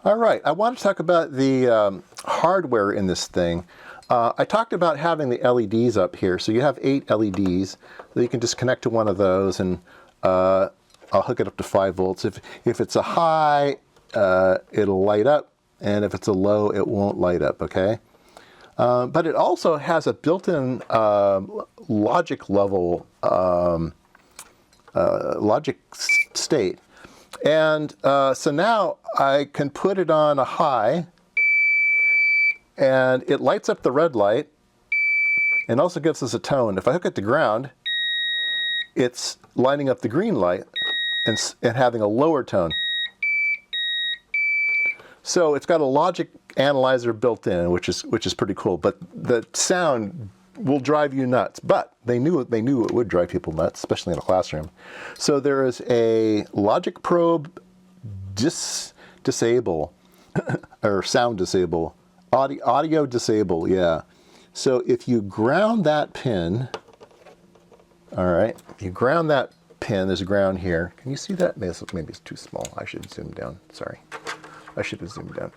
All right, I want to talk about the hardware in this thing. I talked about having the LEDs up here. So you have 8 LEDs that you can just connect to one of those, and I'll hook it up to 5 volts. If it's a high, it'll light up, and if it's a low, it won't light up, okay? But it also has a built-in logic level, logic state. And so now I can put it on a high, and it lights up the red light and also gives us a tone. If I hook it to ground, it's lighting up the green light and having a lower tone. So it's got a logic analyzer built in, which is pretty cool. But the sound will drive you nuts. But they knew it would drive people nuts, especially in a classroom. So there is a logic probe disable or sound disable, audio disable. Yeah. So if you ground that pin, all right, if you ground that pin, there's a ground here. Can you see that? Maybe it's too small. I should zoom down. Sorry. I should have zoomed down.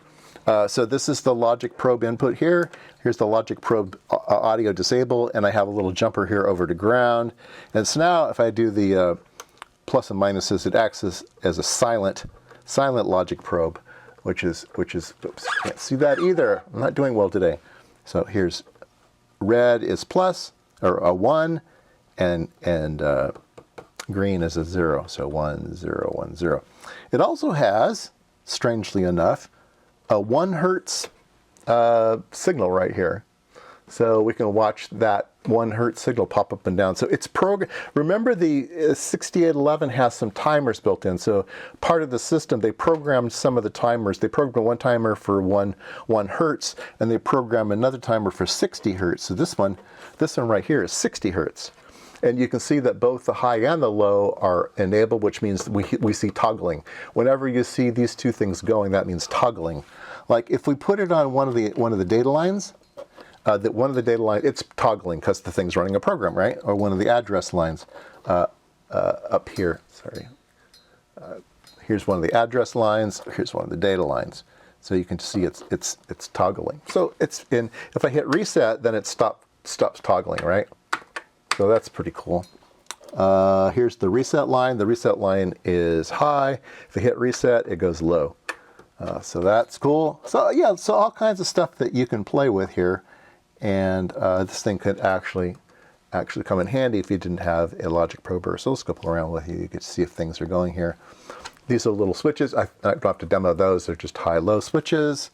So this is the logic probe input here. Here's the logic probe audio disable, and I have a little jumper here over to ground. And so now if I do the plus and minuses, it acts as a silent logic probe, which is, oops, can't see that either. I'm not doing well today. So here's red is plus, or a 1, and green is a 0. So 1, 0, 1, 0. It also has, strangely enough, a 1 hertz signal right here. So we can watch that 1 hertz signal pop up and down. So it's remember the 6811 has some timers built in. So part of the system, they programmed some of the timers. They programmed one timer for 1 hertz, and they programmed another timer for 60 hertz. So this one right here is 60 hertz. And you can see that both the high and the low are enabled, which means we see toggling. Whenever you see these two things going, that means toggling. Like if we put it on one of the data lines, it's toggling because the thing's running a program, right? Or one of the address lines up here. Sorry. Here's one of the address lines. Here's one of the data lines. So you can see it's toggling. So it's in. If I hit reset, then it stops toggling, right? So that's pretty cool. Here's the reset line. The reset line is high. If I hit reset, it goes low. So that's cool. So yeah, so all kinds of stuff that you can play with here. And this thing could actually come in handy if you didn't have a logic probe or oscilloscope around with you. You get to see if things are going here. These are little switches. I don't have to demo those. They're just high-low switches.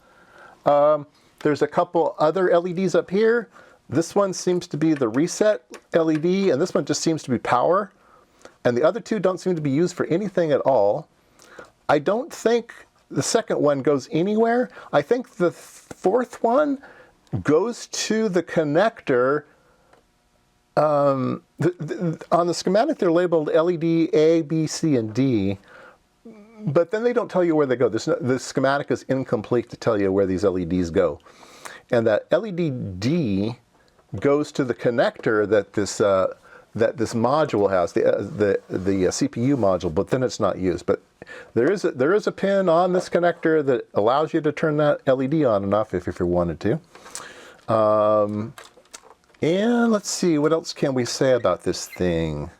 There's a couple other LEDs up here. This one seems to be the reset LED, and this one just seems to be power. And the other two don't seem to be used for anything at all. I don't think the second one goes anywhere. I think the fourth one goes to the connector. On the schematic, they're labeled LED A, B, C, and D. But then they don't tell you where they go. The schematic is incomplete to tell you where these LEDs go. And that LED D goes to the connector that this module has, the CPU module, but then it's not used. But there is a pin on this connector that allows you to turn that LED on and off if you wanted to. And let's see, what else can we say about this thing?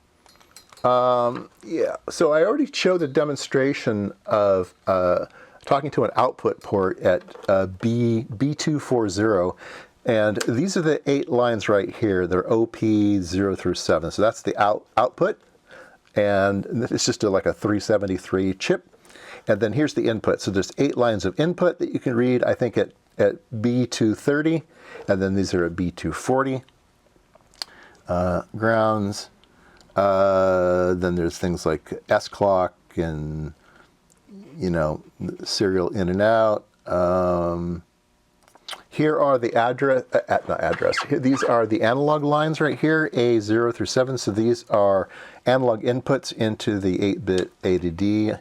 Yeah, so I already showed a demonstration of talking to an output port at B240. And these are the 8 lines right here. They're OP 0 through 7. So that's the output. And it's just like a 373 chip. And then here's the input. So there's 8 lines of input that you can read, I think, at B230. And then these are at B240. Grounds. Then there's things like S clock and, serial in and out. Here are the these are the analog lines right here, A0 through 7. So these are analog inputs into the 8-bit A to D.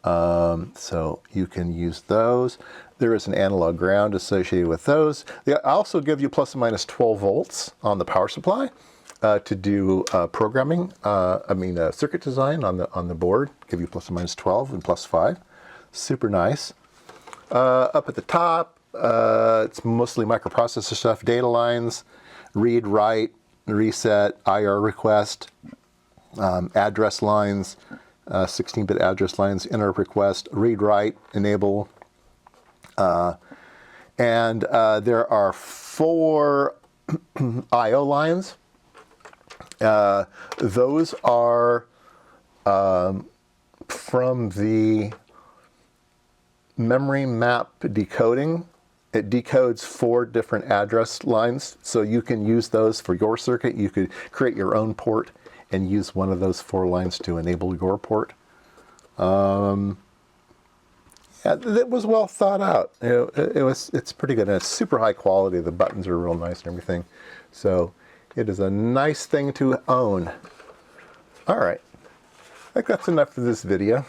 So you can use those. There is an analog ground associated with those. They also give you plus or minus 12 volts on the power supply to do programming. Circuit design on the board. Give you plus or minus 12 and plus 5. Super nice. Up at the top, it's mostly microprocessor stuff, data lines, read, write, reset, IR request, address lines, 16-bit address lines, interrupt request, read, write, enable. And there are 4 I/O lines. Those are from the memory map decoding. It decodes 4 different address lines, so you can use those for your circuit. You could create your own port and use one of those 4 lines to enable your port. Yeah, it was well thought out. It's pretty good, and it's super high quality. The buttons are real nice and everything. So it is a nice thing to own. All right, I think that's enough for this video.